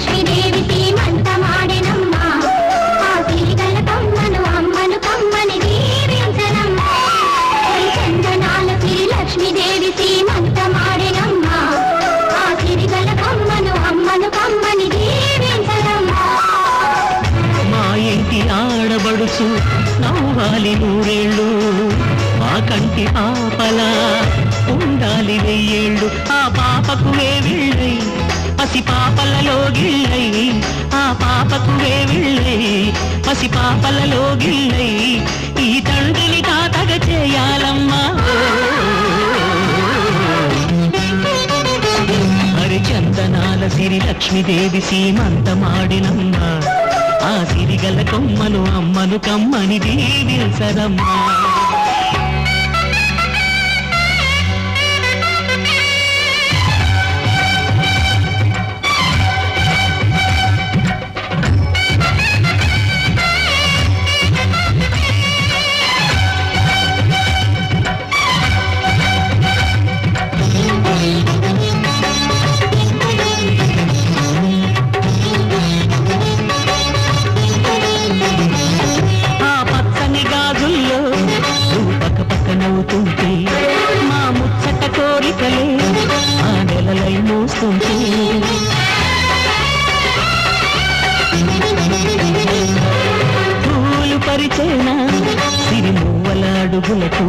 లక్ష్మీదేవి సీమంతమాడెనమ్మా ఆ సిరిగల కమ్మను అమ్మను కమ్మని దీవించనమ్మా చందనాల సిరి లక్ష్మీదేవి సీమంతమాడెనమ్మా ఆ సిరిగల కమ్మను అమ్మను కమ్మని దీవించనమ్మా మా ఇంటి ఆడబడుచు నవ్వాలి నూరేళ్ళు మా కంటి పాపలా ఉండాలి వెయ్యేళ్ళు ఆ పాపకు వేవిళ్ళై పసి పాపలలో గిళ్ళై ఆ పాపకు వేవిళ్ళై పసి పాపలలో గిళ్ళై ఈ తండ్రిని తాతగ చేయాలమ్మా హరి చందనాల సిరి లక్ష్మీదేవి సీమంతమాడినమ్మా ఆ సిరిగల కొమ్మను అమ్మను కమ్మని దీవించరమ్మా నవ్వుతుంటే మా ముచ్చట కోరికలే ఆ నెలలై మోస్తుంటే పూలు పరిచేనా సిరిమూవల అడుగులకు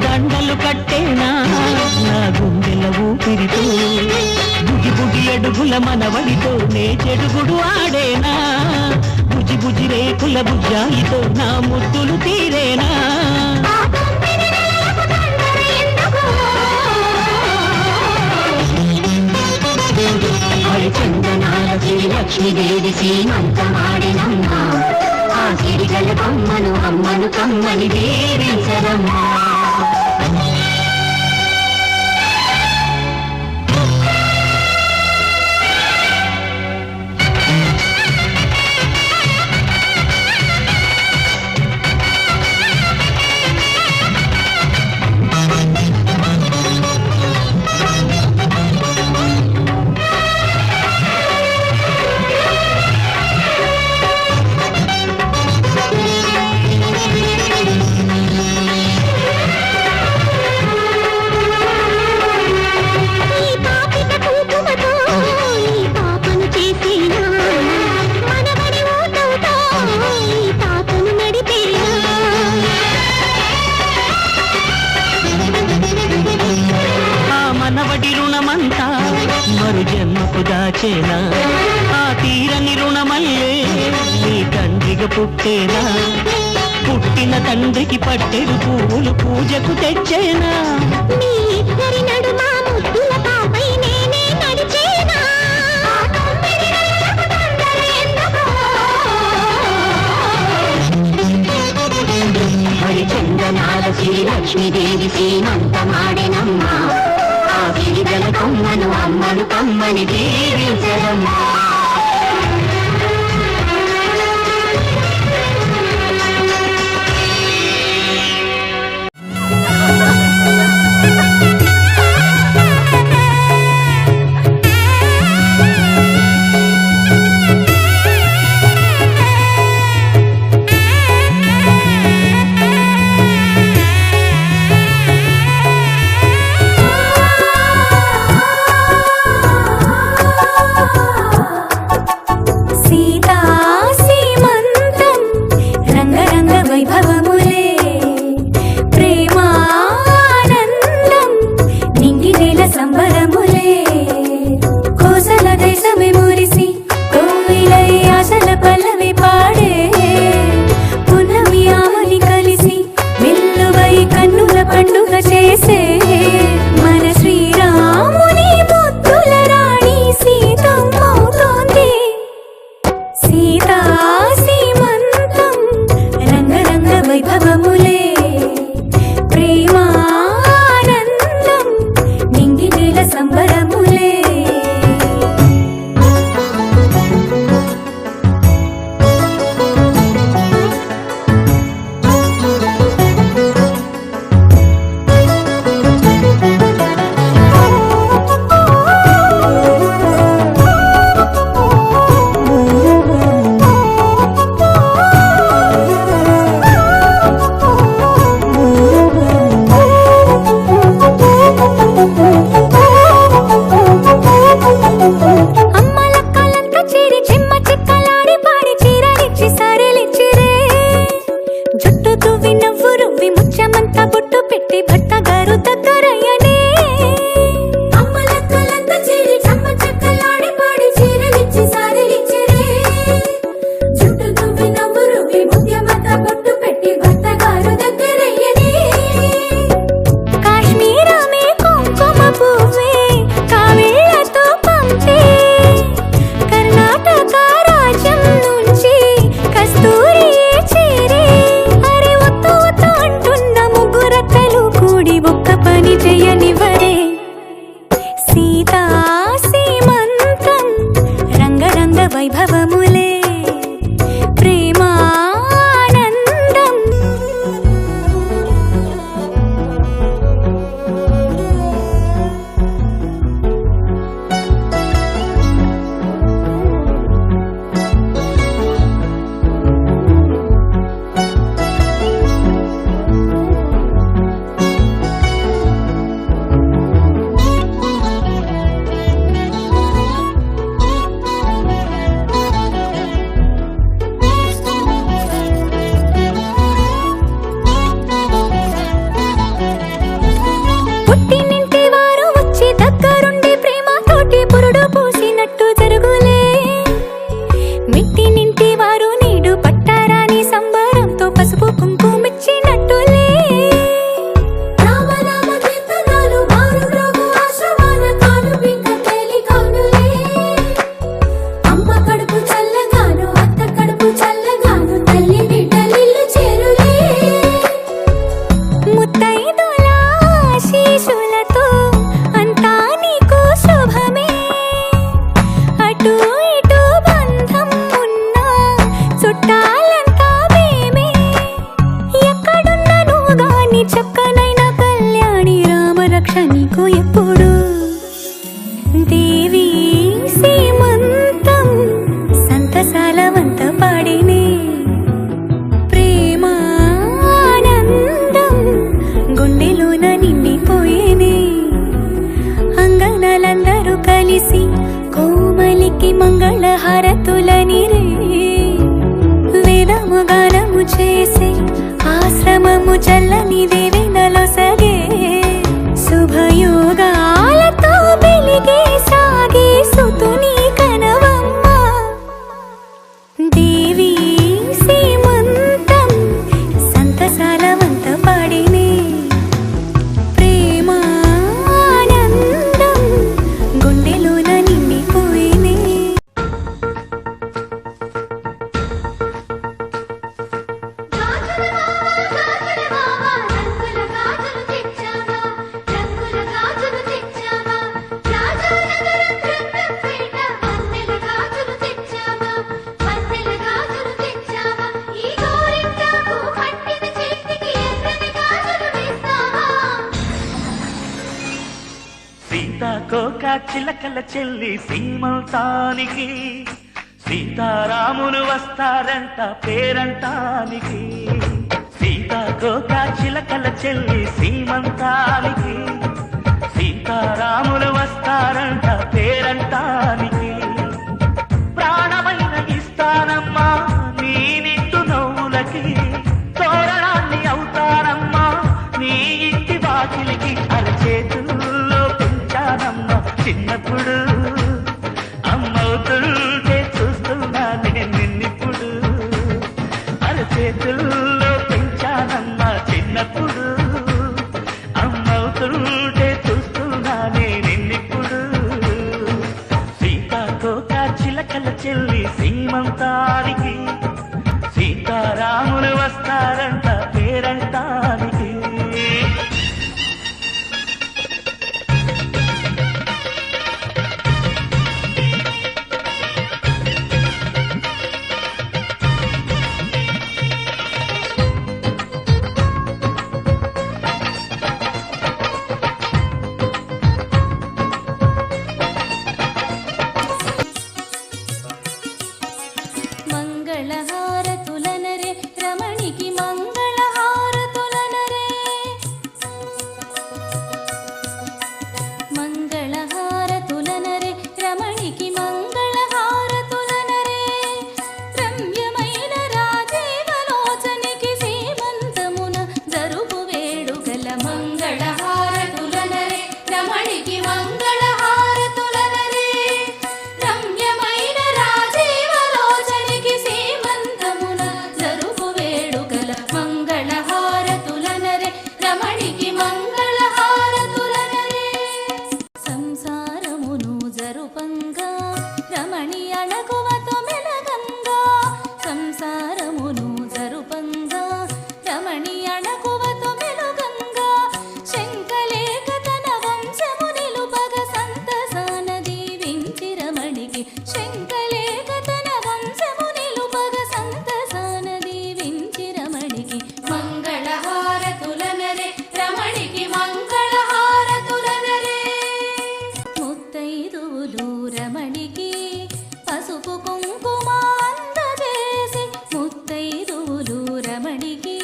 దండలు కట్టేనా నా గుండెల ఊపిరితో బుగి బుగి అడుగుల మనవడితో నే చెడుగుడు ఆడేనా బుజి బుజి రేకుల బుజ్జాయితో నా ముద్దులు తీరేనా చందనాల సిరి లక్ష్మీదేవి సీమంతమాడినమ్మా ఆ సిరిగల కమ్మను అమ్మను కమ్మని దీవించరమ్మా మరు జన్మకు దాచేనా ఆ తీరని రుణమల్లే నీ తండ్రిగా పుట్టేనా పుట్టిన తండ్రికి పట్టెడు పువ్వులు పూజకు తెచ్చేనా మీ ఇద్దరి నడుమ ముద్దుల పాపై నేనే నడిచేనా హరి చందనాల సిరి లక్ష్మీదేవి సీమంతమాడెనమ్మా ఆ సిరిగల కొమ్మను అమ్మను కమ్మని దీవించరమ్మా ముత్తైదుల ఆశీస్సులతో అంతా నీకు శుభమే. అటు ఇటు బంధం ఉన్నా చుట్టాలంతా మేమే. ఎక్కడున్నా నువ్వు గాని చక్కనైన కళ్యాణి రామరక్ష నీకు ఎప్పుడు. దేవి సీమంతం సంతసాల వంత పాడినే. ప్రేమానందం గుండెలోన నిండిపోయేనే. అంగనలందరూ కలిసి కోమలికి మంగళ హారతులని రే. వేదము గానము చేసే ఆశ్రమము చల్లని దేవేందలో సగే. శుభయోగాలతో వెలిగే సాగే సుతుని కనవమ్మ. దేవి సీమంతం సంతసాల వంత పాడినే. ప్రేమానందం గుండెలోన నిండిపోయినే. సీతాకోక చిలకల చెల్లి సీమంతానికి సీతారాములు వస్తారంట పేరంటానికి. సీతాకోక చిలకల చెల్లి సీమంతానికి సీతారాములు వస్తారంట పేరంటానికి. ప్రాణమైన ఇస్తానమ్మా నీ నిట్టు నవ్వులకి. తోరణాన్ని అవుతానమ్మా నీ ఇంటి వాకిలికి. అరచేతుల్లో పెంచానమ్మా చిన్నప్పుడు. అమ్మవుతుంటే చూస్తున్నా నేను నిన్నిప్పుడు. అరచేతుల్లో పెంచానమ్మా చిన్నప్పుడు. అమ్మవుతుంటే చూస్తున్నా నేను నిన్నిప్పుడు. సీతాకోక చిలకల చెల్లి సీమంతానికి సీతారాములు వస్తారంట పేరంటానికి. మంగళహారతులనరే రమణికి మంగళహారతులనరే. మంగళహారతులనరే రమణికి మంగళహారతులనరే. రమ్యమైన రాజీవలోచనికి సీమంతమున జరుపు వేడుకల మంగళహారతులనరే రమణికి మంగళహారతులనరే. రమ్యమైన రాజీవలోచనికి సీమంతమున జరుపు వేడుకల మంగళహారతులనరే రమణికి మంగళహారతులనరే. సంసారమును జరుపంగా రమణి అణకువతో మెలగంగా. సంసారమును జరుపంగా రమణి అణకువతో మెలుగంగా. శంకలేక తన వంశము నిలుపగ సంతసాన దీవించి రమణికి. శంకలేక తన వంశము నిలుపగ సంతసాన దీవించి రమణికి. మంగళహారతులనరే రమణికి మంగళహారతులనరే. ముత్తైదువులు రమణికి పసుపు కుంకుమ అందజేసి. ముత్తైదువులు రమణికి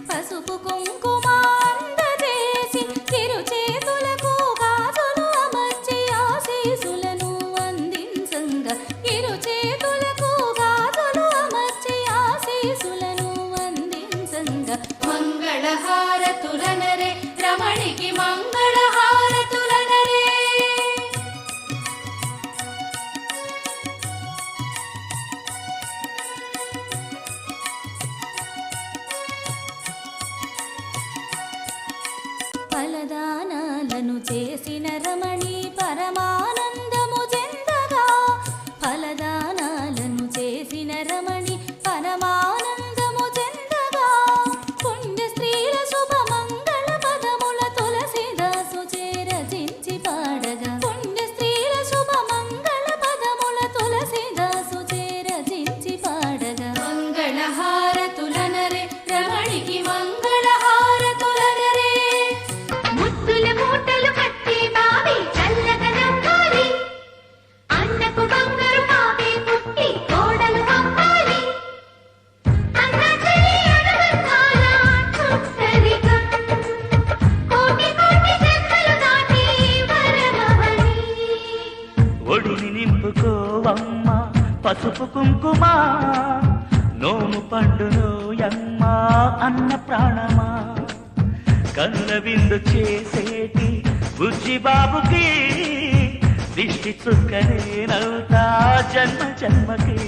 పసుపు కుంకుమ అందజేసి. ఇరుచేతులకు గాజులు అమర్చి ఆశీసులను అందించంగా. ఇరుచేతులకు గాజులు అమర్చి ఆశీసులను అందించంగా. మంగళహారతులనరే రమణికి మంగళహారతులనరే. ఫలదానాలను చేసిన రమణి పరమానందము చెందగా. ఫలదానాలను చేసిన రమణి పరమానందము చెందగా. పుణ్య స్త్రీల శుభమంగళ పసుపు కుంకుమ నోము పండును యమ్మా అన్న ప్రాణమా కనుల విందు చేసేటి బుజ్జి బాబుకి దిష్టి చుక్కనే నవ్వుతా జన్మ జన్మకి